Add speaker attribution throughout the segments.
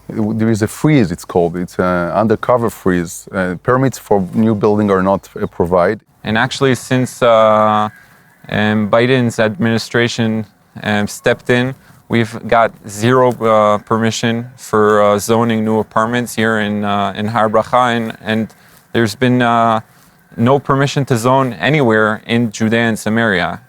Speaker 1: there is a freeze, it's called. It's an undercover freeze. Permits for new building are not provided.
Speaker 2: And actually, since Biden's administration stepped in, we've got zero permission for zoning new apartments here in Har Bracha, and there's been no permission to zone anywhere in Judea and Samaria.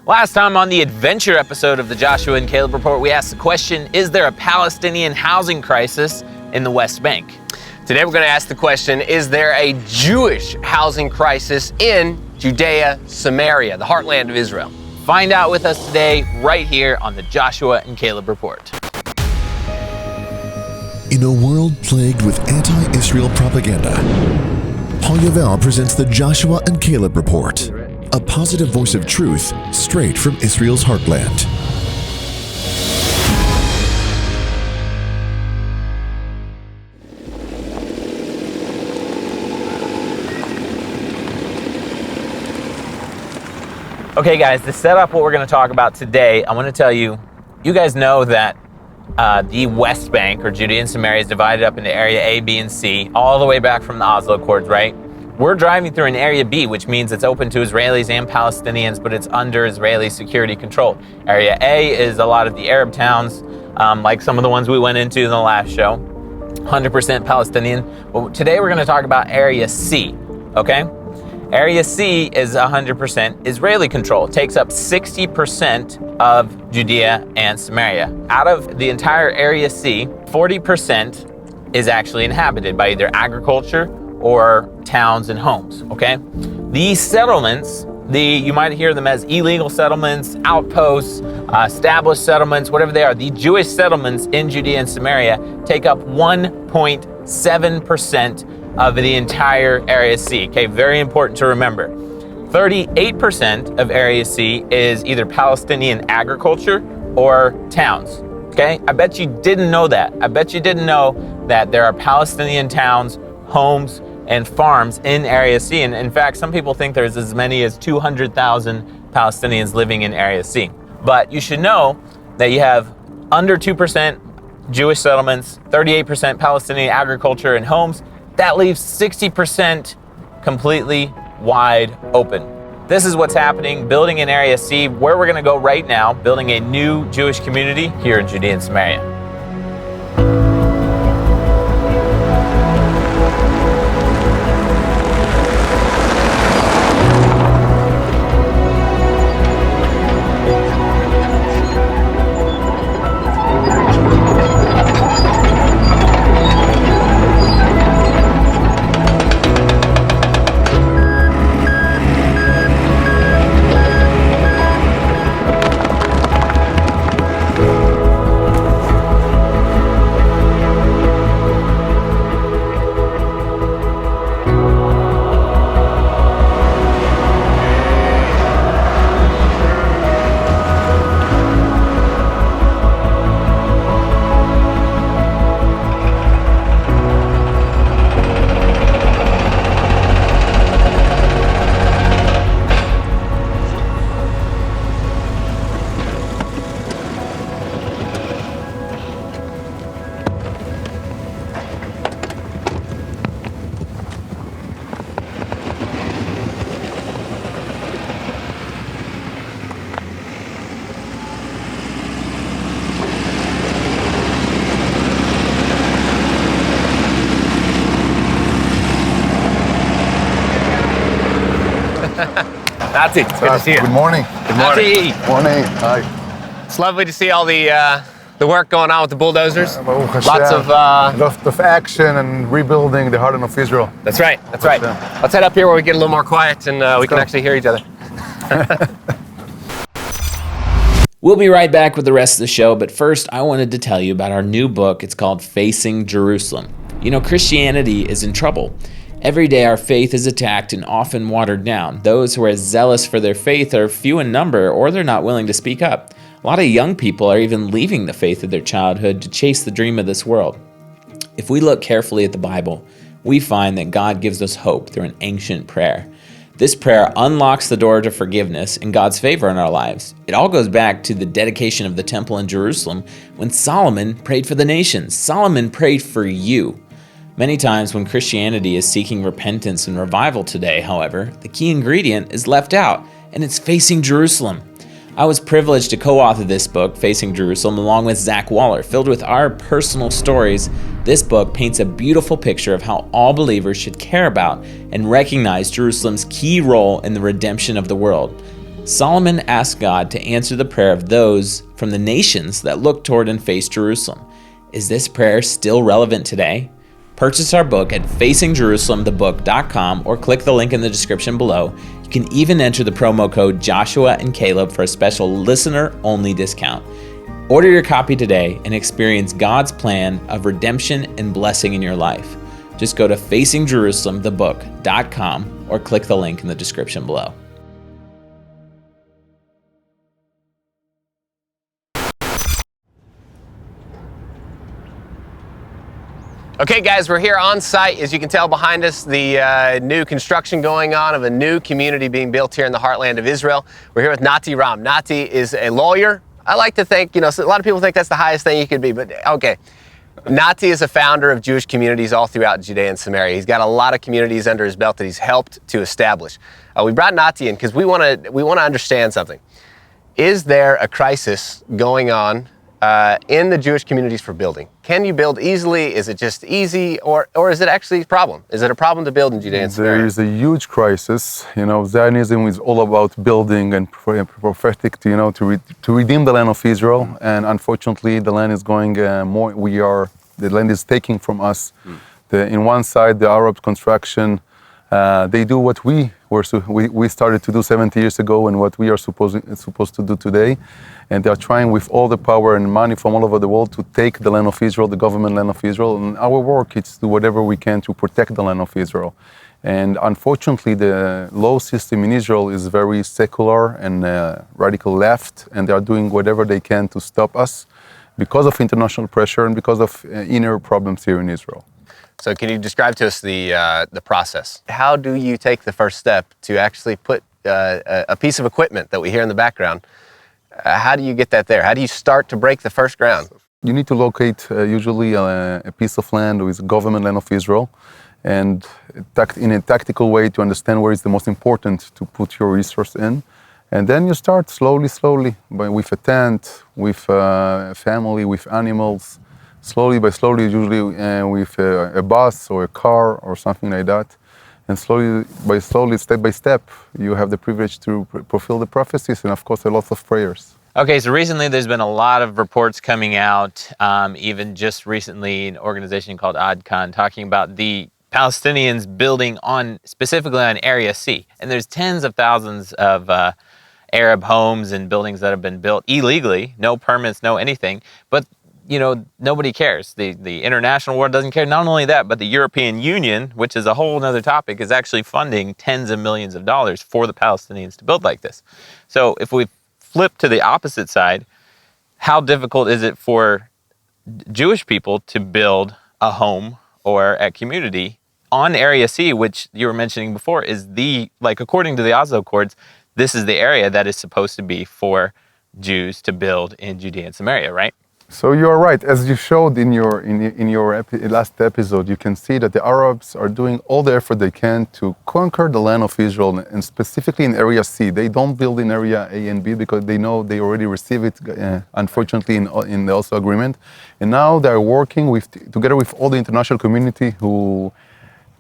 Speaker 3: Last time on the adventure episode of the Joshua and Caleb Report, we asked the question, is there a Palestinian housing crisis in the West Bank?
Speaker 4: Today we're going to ask the question, is there a Jewish housing crisis in Judea, Samaria, the heartland of Israel?
Speaker 3: Find out with us today, right here on the Joshua and Caleb Report.
Speaker 5: In a world plagued with anti-Israel propaganda, Paul Yavel presents the Joshua and Caleb Report, a positive voice of truth straight from Israel's heartland.
Speaker 3: Okay guys, to set up what we're going to talk about today, I want to tell you, you guys know that the West Bank, or Judea and Samaria, is divided up into area A, B, and C, all the way back from the Oslo Accords, right? We're driving through an area B, which means it's open to Israelis and Palestinians, but it's under Israeli security control. Area A is a lot of the Arab towns, like some of the ones we went into in the last show, 100% Palestinian. But today we're going to talk about Area C, okay? Area C is 100% Israeli control. It takes up 60% of Judea and Samaria. Out of the entire Area C, 40% is actually inhabited by either agriculture or towns and homes, okay? These settlements, you might hear them as illegal settlements, outposts, established settlements, whatever they are. The Jewish settlements in Judea and Samaria take up 1.7% of the entire Area C, okay? Very important to remember. 38% of Area C is either Palestinian agriculture or towns, okay? I bet you didn't know that. I bet you didn't know that there are Palestinian towns, homes, and farms in Area C. And in fact, some people think there's as many as 200,000 Palestinians living in Area C. But you should know that you have under 2% Jewish settlements, 38% Palestinian agriculture and homes. That leaves 60% completely wide open. This is what's happening, building in Area C, where we're gonna go right now, building a new Jewish community here in Judea and Samaria.
Speaker 4: Nati, it's good to see you.
Speaker 1: Good morning.
Speaker 4: Good morning.
Speaker 3: Nati.
Speaker 1: Morning. Hi.
Speaker 4: It's lovely to see all the work going on with the bulldozers.
Speaker 1: Baruch
Speaker 4: Lots
Speaker 1: Hashem.
Speaker 4: of
Speaker 1: Lots of action and rebuilding the heartland of Israel.
Speaker 4: That's right. That's right.
Speaker 1: Hashem.
Speaker 4: Let's head up here where we get a little more quiet and we can
Speaker 1: go.
Speaker 4: actually hear each other.
Speaker 3: We'll be right back with the rest of the show, but first I wanted to tell you about our new book. It's called Facing Jerusalem. You know, Christianity is in trouble. Every day our faith is attacked and often watered down. Those who are zealous for their faith are few in number, or they're not willing to speak up. A lot of young people are even leaving the faith of their childhood to chase the dream of this world. If we look carefully at the Bible, we find that God gives us hope through an ancient prayer. This prayer unlocks the door to forgiveness and God's favor in our lives. It all goes back to the dedication of the temple in Jerusalem when Solomon prayed for the nations. Solomon prayed for you. Many times when Christianity is seeking repentance and revival today, however, the key ingredient is left out, and it's facing Jerusalem. I was privileged to co-author this book, Facing Jerusalem, along with Zach Waller. Filled with our personal stories, this book paints a beautiful picture of how all believers should care about and recognize Jerusalem's key role in the redemption of the world. Solomon asked God to answer the prayer of those from the nations that look toward and face Jerusalem. Is this prayer still relevant today? Purchase our book at facingjerusalemthebook.com or click the link in the description below. You can even enter the promo code Joshua and Caleb for a special listener-only discount. Order your copy today and experience God's plan of redemption and blessing in your life. Just go to facingjerusalemthebook.com or click the link in the description below.
Speaker 4: Okay, guys, we're here on site. As you can tell behind us, the new construction going on of a new community being built here in the heartland of Israel. We're here with Nati Rom. Nati is a lawyer. I like to think, a lot of people think that's the highest thing you could be, but okay. Nati is a founder of Jewish communities all throughout Judea and Samaria. He's got a lot of communities under his belt that he's helped to establish. We brought Nati in because we want to understand something. Is there a crisis going on in the Jewish communities for building? Can you build easily? Is it just easy, or is it actually a problem? Is it a problem to build in Judea and Samaria?
Speaker 1: There is a huge crisis. Zionism is all about building and prophetic, to redeem the land of Israel. And unfortunately, the land is going more. The land is taking from us. In one side, the Arab construction. They do what we started to do 70 years ago, and what we are supposed to do today. And they are trying with all the power and money from all over the world to take the land of Israel, the government land of Israel. And our work is to do whatever we can to protect the land of Israel. And unfortunately, the law system in Israel is very secular and radical left, and they are doing whatever they can to stop us because of international pressure and because of inner problems here in Israel.
Speaker 4: So can you describe to us the process? How do you take the first step to actually put a piece of equipment that we hear in the background? How do you get that there? How do you start to break the first ground?
Speaker 1: You need to locate usually a piece of land with government land of Israel, and in a tactical way to understand where is the most important to put your resource in. And then you start slowly, with a tent, with a family, with animals. Slowly, usually with a bus or a car or something like that. And slowly, step by step, you have the privilege to fulfill the prophecies and, of course, a lot of prayers.
Speaker 3: Okay, so recently there's been a lot of reports coming out, even just recently an organization called Adkan talking about the Palestinians building specifically on Area C. And there's tens of thousands of Arab homes and buildings that have been built illegally, no permits, no anything. But nobody cares. The international world doesn't care. Not only that, but the European Union, which is a whole other topic, is actually funding tens of millions of dollars for the Palestinians to build like this. So if we flip to the opposite side, how difficult is it for Jewish people to build a home or a community on Area C, which you were mentioning before, is according to the Oslo Accords, this is the area that is supposed to be for Jews to build in Judea and Samaria, right?
Speaker 1: So you are right. As you showed in your last episode, you can see that the Arabs are doing all the effort they can to conquer the land of Israel, and specifically in Area C. They don't build in Area A and B because they know they already received it, unfortunately, in the Oslo Agreement. And now they are working together with all the international community,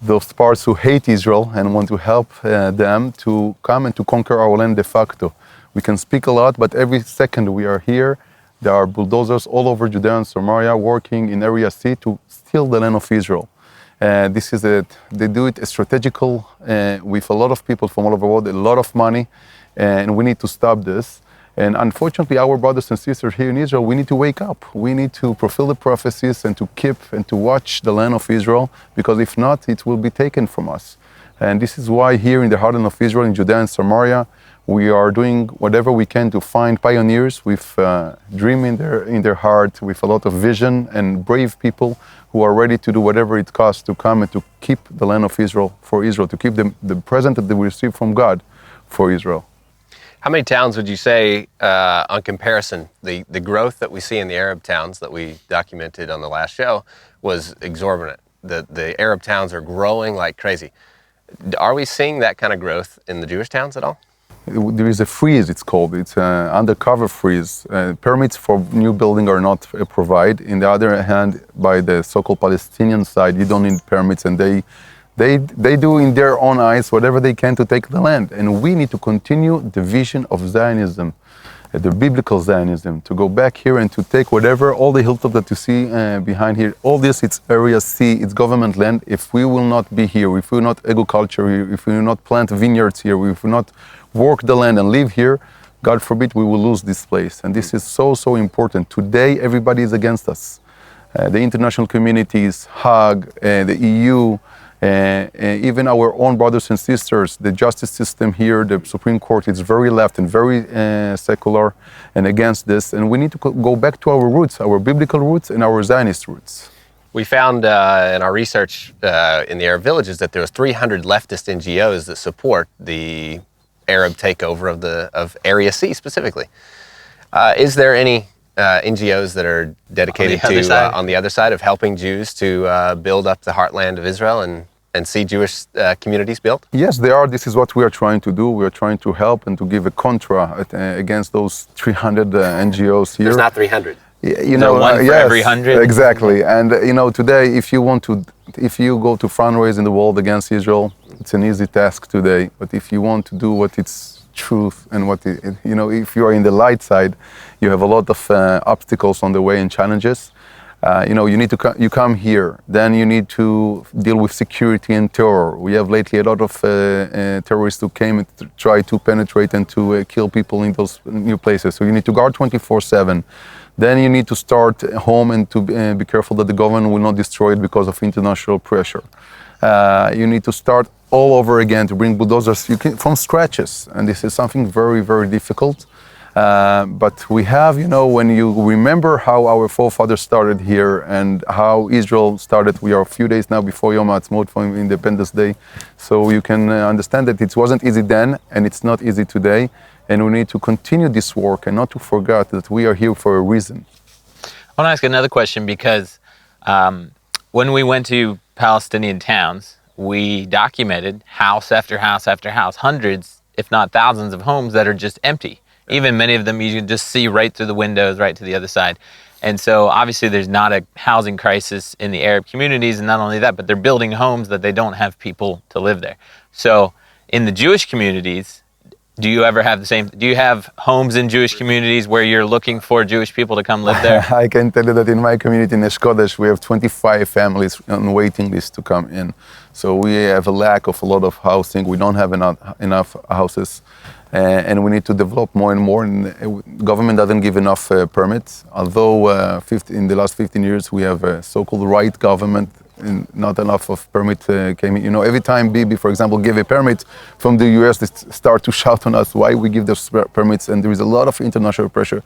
Speaker 1: those parts who hate Israel and want to help them to come and to conquer our land de facto. We can speak a lot, but every second we are here, there are bulldozers all over Judea and Samaria working in Area C to steal the land of Israel. They do it strategical with a lot of people from all over the world, a lot of money, and we need to stop this. And unfortunately, our brothers and sisters here in Israel, we need to wake up. We need to fulfill the prophecies and to keep and to watch the land of Israel, because if not, it will be taken from us. And this is why here in the heartland of Israel, in Judea and Samaria, We are doing whatever we can to find pioneers with dream in their heart, with a lot of vision and brave people who are ready to do whatever it costs to come and to keep the land of Israel for Israel, to keep the present that they receive from God for Israel.
Speaker 4: How many towns would you say, on comparison, the growth that we see in the Arab towns that we documented on the last show was exorbitant? The Arab towns are growing like crazy. Are we seeing that kind of growth in the Jewish towns at all?
Speaker 1: There is a freeze, it's called. It's an undercover freeze. Permits for new building are not provided. On the other hand, by the so-called Palestinian side, you don't need permits, and they do in their own eyes whatever they can to take the land. And we need to continue the vision of Zionism, the biblical Zionism, to go back here and to take whatever, all the hilltop that you see behind here, all this, it's area C, it's government land. If we will not be here, if we will not agriculture here, if we will not plant vineyards here, if we will not work the land and live here, God forbid we will lose this place. And this is so, so important. Today, everybody is against us. The international communities, Hague, the EU, even our own brothers and sisters, the justice system here, the Supreme Court, is very left and very secular and against this. And we need to go back to our roots, our biblical roots and our Zionist roots.
Speaker 4: We found in our research in the Arab villages that there was 300 leftist NGOs that support the Arab takeover of Area C specifically. Is there any NGOs that are dedicated on the other side of helping Jews to build up the heartland of Israel and see Jewish communities built?
Speaker 1: Yes, there are. This is what we are trying to do. We are trying to help and to give a contra against those 300 NGOs here.
Speaker 4: There's not 300.
Speaker 1: You know,
Speaker 3: one for
Speaker 1: yes,
Speaker 3: every 100.
Speaker 1: Exactly. And you know, today, if you go to fundraise in the world against Israel, it's an easy task today. But if you want to do what it's truth and you know, if you are in the light side, you have a lot of obstacles on the way and challenges. You know, you need to you come here, then you need to deal with security and terror. We have lately a lot of terrorists who came and try to penetrate and to kill people in those new places. So you need to guard 24/7. Then you need to start home and to be careful that the government will not destroy it because of international pressure. You need to start all over again to bring bulldozers from scratches, and this is something very, very difficult. But we have, you know, when you remember how our forefathers started here and how Israel started, we are a few days now before Yom HaAtzmaut for Independence Day, so you can understand that it wasn't easy then and it's not easy today, and we need to continue this work and not to forget that we are here for a reason.
Speaker 3: I want to ask another question because when we went to Palestinian towns, we documented house after house after house, hundreds, if not thousands of homes that are just empty. Even many of them you can just see right through the windows, right to the other side. And so obviously there's not a housing crisis in the Arab communities, and not only that, but they're building homes that they don't have people to live there. So in the Jewish communities, do you ever have the same, do you have homes in Jewish communities where you're looking for Jewish people to come live there?
Speaker 1: I can tell you that in my community in Esh we have 25 families on waiting list to come in. So we have a lack of a lot of housing. We don't have enough houses. And we need to develop more and more. And the government doesn't give enough permits. Although in the last 15 years we have a so-called right government, and not enough of permit came in. You know, every time Bibi, for example, gave a permit from the US, they start to shout on us why we give those permits, and there is a lot of international pressure.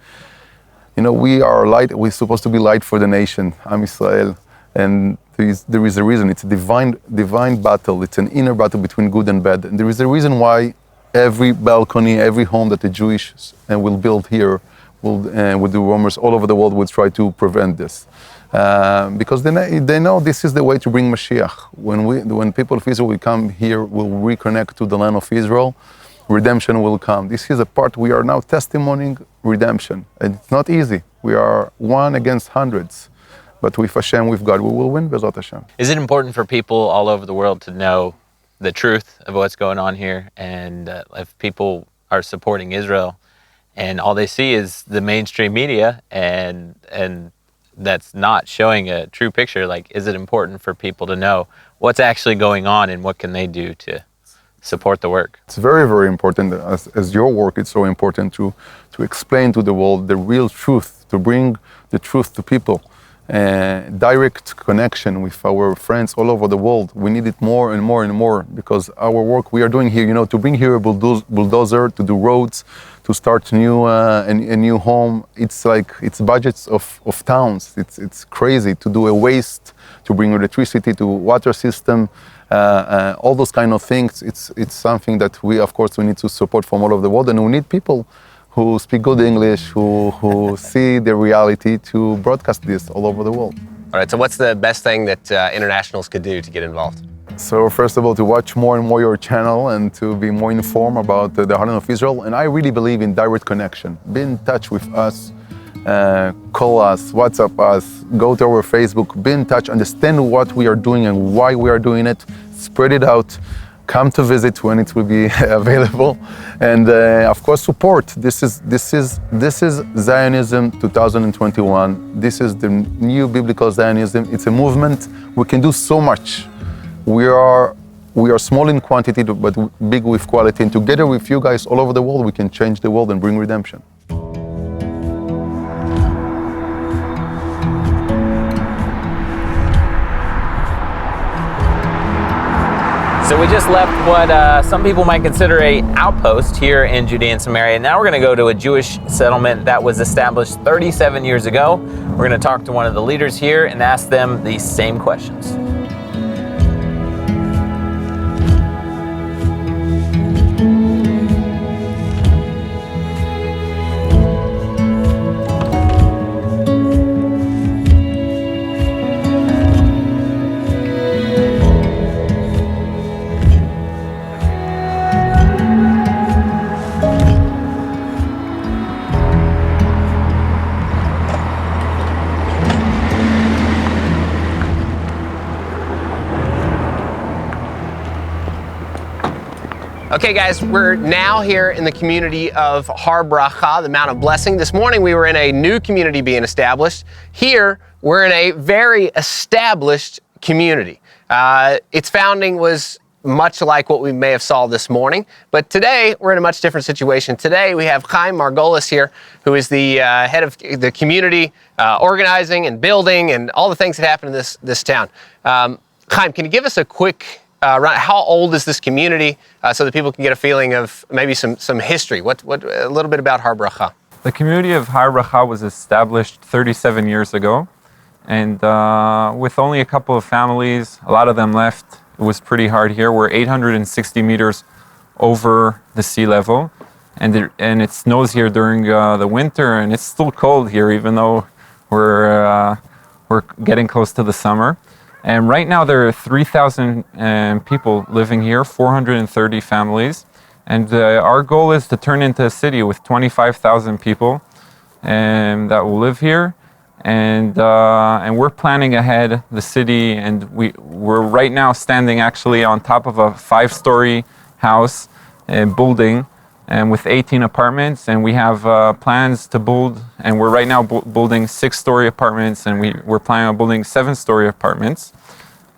Speaker 1: You know, we are light. We're supposed to be light for the nation, Am Israel, and there is a reason. It's a divine battle. It's an inner battle between good and bad, and there is a reason why every balcony, every home that the Jewish will build here, with the roamers all over the world, will try to prevent this. Because they know this is the way to bring Mashiach. When people of Israel will come here, will reconnect to the land of Israel, redemption will come. This is a part we are now testimonying redemption. And it's not easy. We are one against hundreds. But with Hashem, with God, we will win, Bezrat Hashem.
Speaker 3: Is it important for people all over the world to know the truth of what's going on here? And if people are supporting Israel and all they see is the mainstream media and that's not showing a true picture, like, is it important for people to know what's actually going on and what can they do to support the work?
Speaker 1: It's very, very important. As your work, it's so important to explain to the world the real truth, to bring the truth to people. direct connection with our friends all over the world. We need it more and more and more because our work we are doing here, to bring here a bulldozer, to do roads, to start a new home. It's like it's budgets of towns. It's crazy to do a waste, to bring electricity to water system, all those kind of things. It's something that we need to support from all over the world, and we need people who speak good English, who see the reality to broadcast this all over the world.
Speaker 4: All right, so what's the best thing that internationals could do to get involved?
Speaker 1: So first of all, to watch more and more your channel and to be more informed about the heartland of Israel. And I really believe in direct connection. Be in touch with us, call us, WhatsApp us, go to our Facebook, be in touch, understand what we are doing and why we are doing it, spread it out. Come to visit when it will be available, and of course support. This is Zionism 2021. This is the new biblical Zionism. It's a movement. We can do so much. We are small in quantity, but big with quality. And together with you guys all over the world, we can change the world and bring redemption.
Speaker 3: So we just left what some people might consider a outpost here in Judea and Samaria. Now we're going to go to a Jewish settlement that was established 37 years ago. We're going to talk to one of the leaders here and ask them these same questions.
Speaker 4: Okay guys, we're now here in the community of Har Bracha, the Mount of Blessing. This morning we were in a new community being established. Here we're in a very established community. Its founding was much like what we may have saw this morning, but today we're in a much different situation. Today we have Chaim Margolis here, who is the head of the community organizing and building and all the things that happen in this town. Chaim, can you give us a quick how old is this community, so that people can get a feeling of maybe some history? What a little bit about Har Bracha.
Speaker 2: The community of Har Bracha was established 37 years ago, and with only a couple of families, a lot of them left. It was pretty hard here. We're 860 meters over the sea level, and it snows here during the winter, and it's still cold here, even though we're getting close to the summer. And right now there are 3,000 people living here, 430 families. And our goal is to turn into a city with 25,000 people that will live here. And we're planning ahead the city, and we're right now standing actually on top of a 5-story house building, and with 18 apartments, and we have plans to build, and we're right now building 6-story apartments, and we're planning on building 7-story apartments.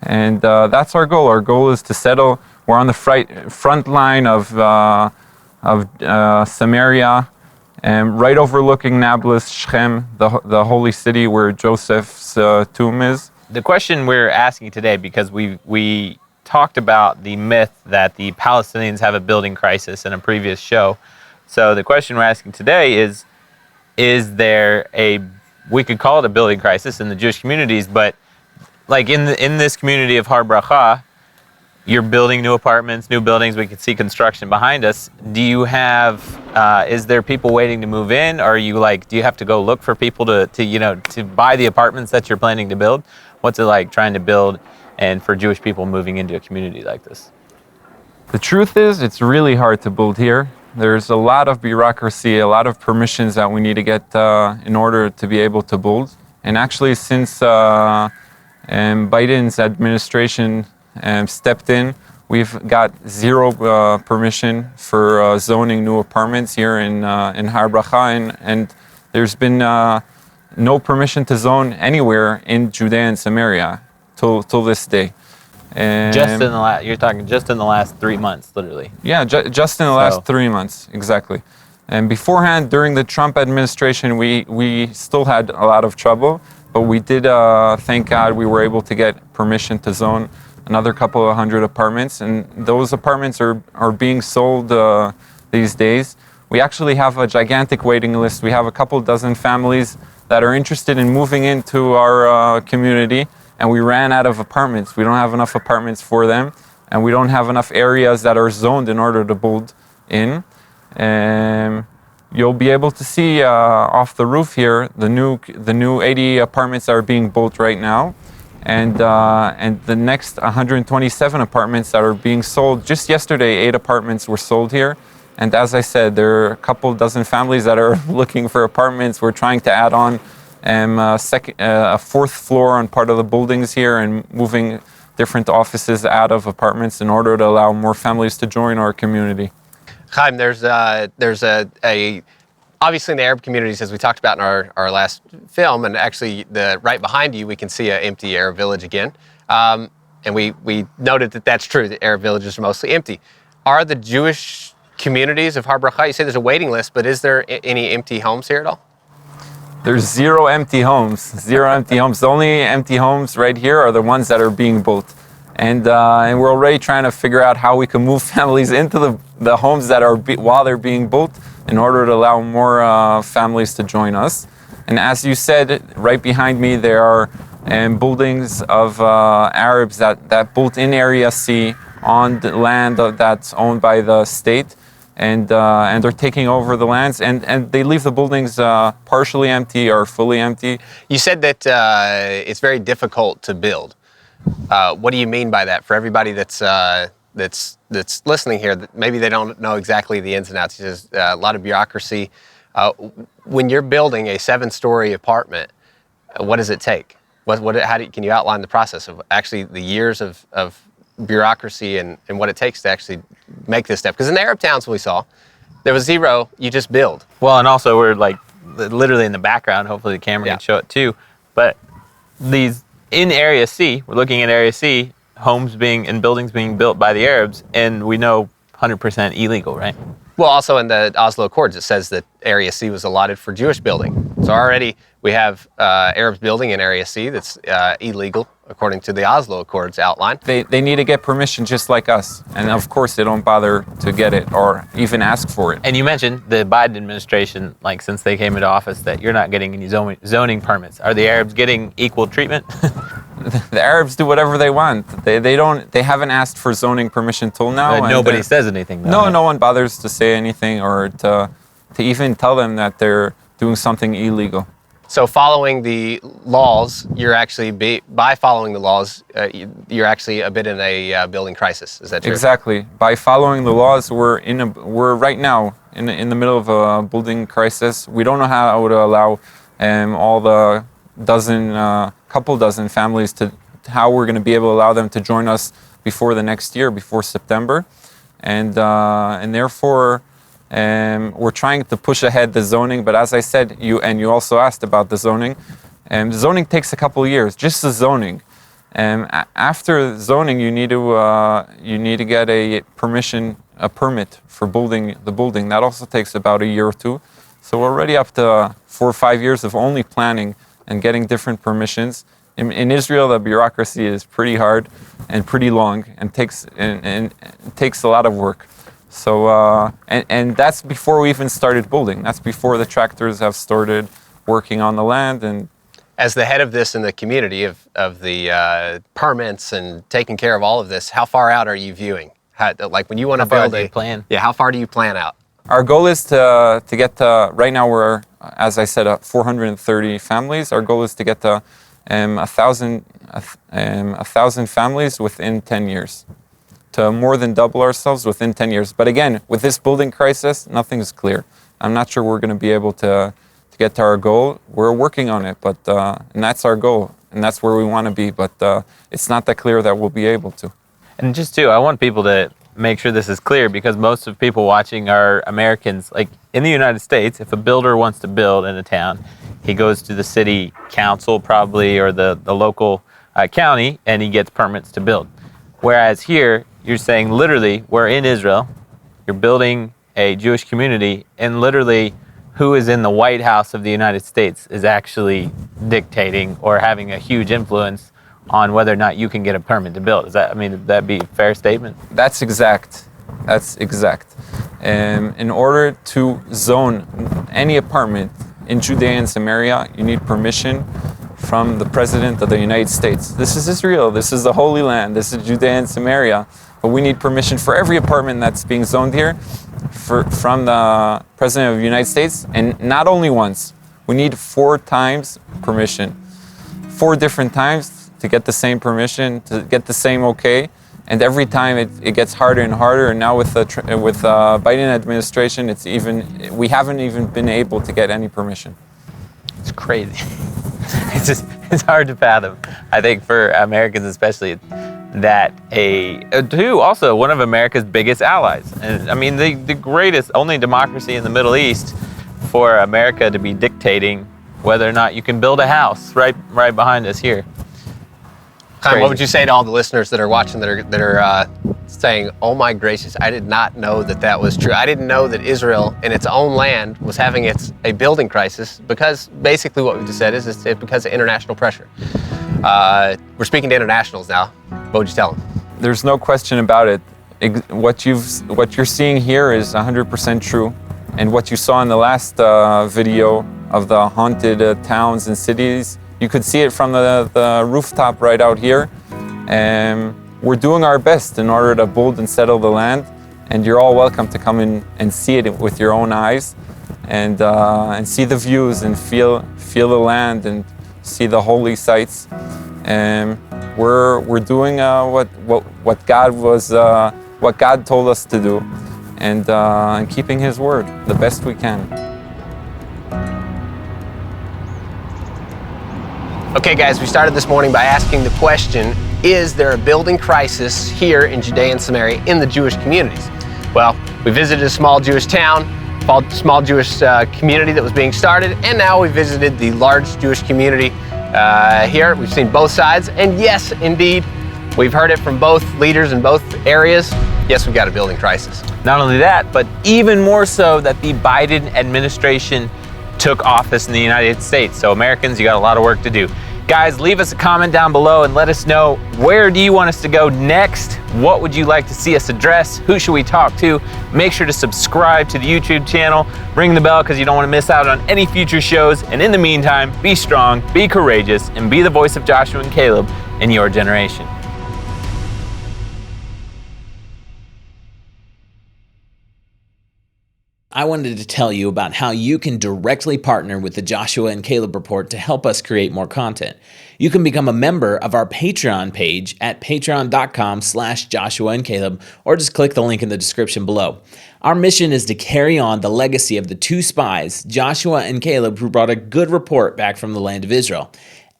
Speaker 2: And that's our goal. Our goal is to settle. We're on the front line of Samaria, and right overlooking Nablus, Shechem, the holy city where Joseph's tomb is.
Speaker 3: The question we're asking today, because we talked about the myth that the Palestinians have a building crisis in a previous show. So the question we're asking today is there we could call it a building crisis in the Jewish communities, but like in this community of Har Bracha, you're building new apartments, new buildings. We can see construction behind us. Do you have, is there people waiting to move in? Or are you do you have to go look for people to buy the apartments that you're planning to build? What's it like trying to build and for Jewish people moving into a community like this?
Speaker 2: The truth is, it's really hard to build here. There's a lot of bureaucracy, a lot of permissions that we need to get in order to be able to build. And actually, since Biden's administration stepped in, we've got zero permission for zoning new apartments here in Har Bracha, and there's been no permission to zone anywhere in Judea and Samaria till this day.
Speaker 3: You're talking just in the last 3 months, literally.
Speaker 2: Yeah, just in the last 3 months, exactly. And beforehand, during the Trump administration, we still had a lot of trouble. But we did, thank God, we were able to get permission to zone another couple of hundred apartments, and those apartments are being sold these days. We actually have a gigantic waiting list. We have a couple dozen families that are interested in moving into our community, and we ran out of apartments. We don't have enough apartments for them, and we don't have enough areas that are zoned in order to build in. You'll be able to see off the roof here the new 80 apartments that are being built right now, and the next 127 apartments that are being sold. Just yesterday, 8 apartments were sold here, and as I said, there are a couple dozen families that are looking for apartments. We're trying to add on a fourth floor on part of the buildings here and moving different offices out of apartments in order to allow more families to join our community.
Speaker 4: Chaim, there's obviously in the Arab communities, as we talked about in our last film, and actually right behind you, we can see an empty Arab village again. And we noted that that's true, the Arab villages are mostly empty. Are the Jewish communities of Har Bracha, you say there's a waiting list, but is there any empty homes here at all?
Speaker 2: There's 0 empty homes, 0 empty homes. The only empty homes right here are the ones that are being built. And we're already trying to figure out how we can move families into the homes that are while they're being built in order to allow more families to join us. And as you said, right behind me there are buildings of Arabs that built in Area C on the land that's owned by the state, and they're taking over the lands, and they leave the buildings partially empty or fully empty.
Speaker 4: You said that it's very difficult to build. What do you mean by that? For everybody that's listening here, that maybe they don't know exactly the ins and outs. There's a lot of bureaucracy. When you're building a 7-story apartment, what does it take? Can you outline the process of actually the years of bureaucracy and what it takes to actually make this step? Because in the Arab towns we saw, there was 0. You just build.
Speaker 3: Well, and also we're like literally in the background. Hopefully the camera can show it too. But these in Area C, we're looking at Area C, homes and buildings being built by the Arabs, and we know 100% illegal, right?
Speaker 4: Well, also in the Oslo Accords, it says that Area C was allotted for Jewish building. So already we have Arabs building in Area C that's illegal, according to the Oslo Accords outline.
Speaker 2: They need to get permission just like us. And of course they don't bother to get it or even ask for it.
Speaker 3: And you mentioned the Biden administration, like since they came into office, that you're not getting any zoning permits. Are the Arabs getting equal treatment?
Speaker 2: The Arabs do whatever they want. They haven't asked for zoning permission till now.
Speaker 3: Nobody says anything though.
Speaker 2: No one bothers to say anything or to even tell them that they're doing something illegal.
Speaker 4: So following the laws, you're actually, by following the laws, you're actually a bit in a building crisis. Is that true?
Speaker 2: Exactly. By following the laws, we're right now in the middle of a building crisis. We don't know how to allow all the couple dozen families how we're going to be able to allow them to join us before the next year, before September, and therefore. We're trying to push ahead the zoning, but as I said, you also asked about the zoning. Zoning takes a couple of years, just the zoning. After zoning, you need to get a permit for building the building. That also takes about a year or 2. So we're already up to 4 or 5 years of only planning and getting different permissions. In Israel, the bureaucracy is pretty hard and pretty long, and takes a lot of work. So and that's before we even started building. That's before the tractors have started working on the land. And
Speaker 4: as the head of this in the community of the permits and taking care of all of this, how far out are you viewing? Like when you want to build a plan? Yeah, how far do you plan out?
Speaker 2: Our goal is to get to, right now we're, as I said, 430 families. Our goal is to get to 1,000 families within 10 years. To more than double ourselves within 10 years. But again, with this building crisis, nothing's clear. I'm not sure we're going to be able to get to our goal. We're working on it, but and that's our goal, and that's where we want to be. But it's not that clear that we'll be able to.
Speaker 3: And just too, I want people to make sure this is clear, because most of people watching are Americans. Like in the United States, if a builder wants to build in a town, he goes to the city council probably, or the local county, and he gets permits to build. Whereas here, you're saying literally, we're in Israel, you're building a Jewish community, and literally who is in the White House of the United States is actually dictating or having a huge influence on whether or not you can get a permit to build. Would that be a fair statement?
Speaker 2: That's exact. That's exact. In order to zone any apartment in Judea and Samaria, you need permission from the President of the United States. This is Israel. This is the Holy Land. This is Judea and Samaria. But we need permission for every apartment that's being zoned here from the President of the United States, and not only once. We need 4 times permission. 4 different times to get the same permission, to get the same okay. And every time it gets harder and harder. And now with the Biden administration, we haven't even been able to get any permission.
Speaker 3: It's crazy. It's hard to fathom. I think for Americans especially, that also one of America's biggest allies. And I mean, the greatest, only democracy in the Middle East, for America to be dictating whether or not you can build a house right behind us here.
Speaker 4: Chaim, what would you say to all the listeners that are watching that are saying, "Oh my gracious, I did not know that was true. I didn't know that Israel, in its own land, was having a building crisis," because basically what we just said is because of international pressure. We're speaking to internationals now. What would you tell them?
Speaker 2: There's no question about it. What you're seeing here is 100% true, and what you saw in the last video of the haunted towns and cities, you could see it from the rooftop right out here. We're doing our best in order to build and settle the land, and you're all welcome to come in and see it with your own eyes, and see the views and feel the land and see the holy sites. We're doing what God told us to do, and keeping His word the best we can.
Speaker 4: Okay, guys, we started this morning by asking the question, is there a building crisis here in Judea and Samaria in the Jewish communities? Well, we visited a small Jewish town, small Jewish community that was being started, and now we visited the large Jewish community here. We've seen both sides, and yes, indeed, we've heard it from both leaders in both areas. Yes, we've got a building crisis.
Speaker 3: Not only that, but even more so that the Biden administration took office in the United States. So Americans, you got a lot of work to do. Guys, leave us a comment down below and let us know, where do you want us to go next? What would you like to see us address? Who should we talk to? Make sure to subscribe to the YouTube channel. Ring the bell because you don't want to miss out on any future shows. And in the meantime, be strong, be courageous, and be the voice of Joshua and Caleb in your generation. I wanted to tell you about how you can directly partner with the Joshua and Caleb Report to help us create more content. You can become a member of our Patreon page at patreon.com/Joshua and Caleb, or just click the link in the description below. Our mission is to carry on the legacy of the 2 spies, Joshua and Caleb, who brought a good report back from the land of Israel.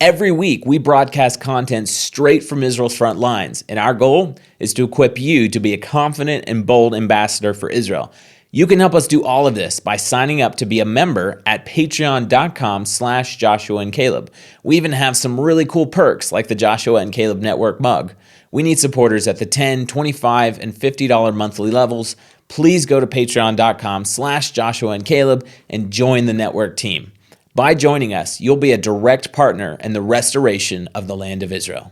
Speaker 3: Every week, we broadcast content straight from Israel's front lines, and our goal is to equip you to be a confident and bold ambassador for Israel. You can help us do all of this by signing up to be a member at patreon.com/Joshua and Caleb. We even have some really cool perks like the Joshua and Caleb Network mug. We need supporters at the $10, $25, and $50 monthly levels. Please go to patreon.com/Joshua and Caleb and join the network team. By joining us, you'll be a direct partner in the restoration of the land of Israel.